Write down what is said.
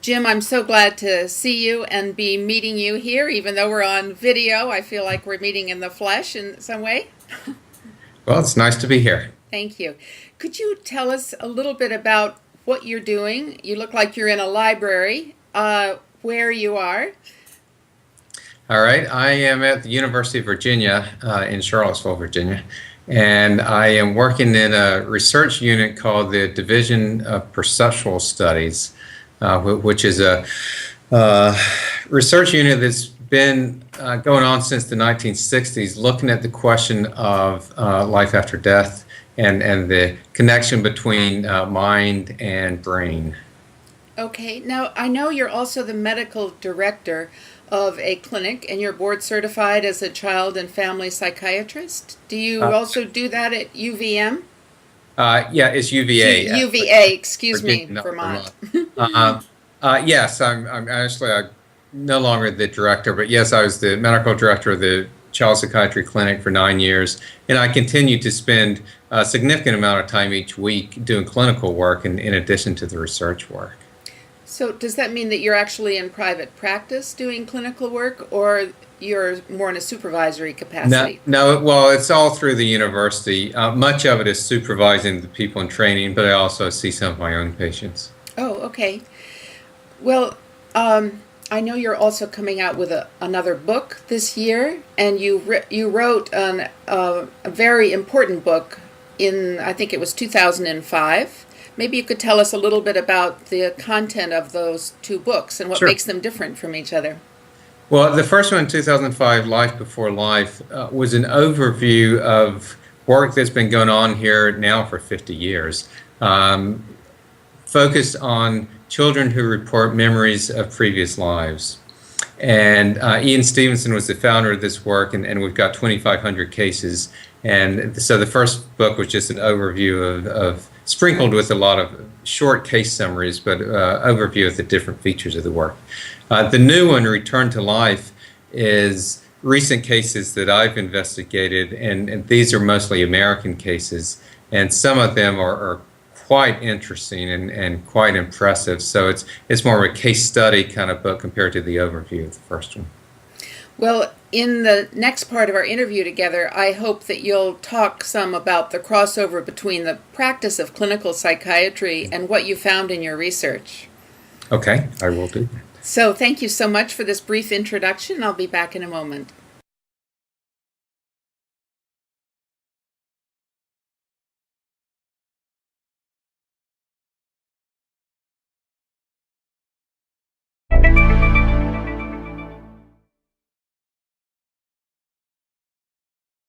Jim, I'm so glad to see you and be meeting you here. Even though we're on video, I feel like we're meeting in the flesh in some way. Well, it's nice to be here. Thank you. Could you tell us a little bit about what you're doing? You look like you're in a library. Where you are? All right, I am at the University of Virginia in Charlottesville, Virginia, and I am working in a research unit called the Division of Perceptual Studies, which is a research unit that's been going on since the 1960s, looking at the question of life after death and the connection between mind and brain. Okay. Now, I know you're also the medical director of a clinic and you're board certified as a child and family psychiatrist. Do you also do that at UVM? Yeah, it's UVA. UVA, excuse me, Virginia, not Vermont. Yes, I'm actually no longer the director, but yes, I was the medical director of the child psychiatry clinic for 9 years, and I continue to spend a significant amount of time each week doing clinical work in addition to the research work. So does that mean that you're actually in private practice doing clinical work, or you're more in a supervisory capacity? No, well, it's all through the university. Much of it is supervising the people in training, but I also see some of my own patients. Oh, okay. Well, I know you're also coming out with another book this year, and you wrote a very important book in, I think it was 2005. Maybe you could tell us a little bit about the content of those two books and what Sure. makes them different from each other. Well, the first one in 2005, Life Before Life, was an overview of work that's been going on here now for 50 years, focused on children who report memories of previous lives. And Ian Stevenson was the founder of this work, and we've got 2,500 cases. And so the first book was just an overview of sprinkled with a lot of short case summaries, but overview of the different features of the work. The new one, Return to Life, is recent cases that I've investigated, and these are mostly American cases, and some of them are quite interesting and quite impressive. So it's more of a case study kind of book compared to the overview of the first one. Well, in the next part of our interview together, I hope that you'll talk some about the crossover between the practice of clinical psychiatry and what you found in your research. Okay, I will do that. So thank you so much for this brief introduction. I'll be back in a moment.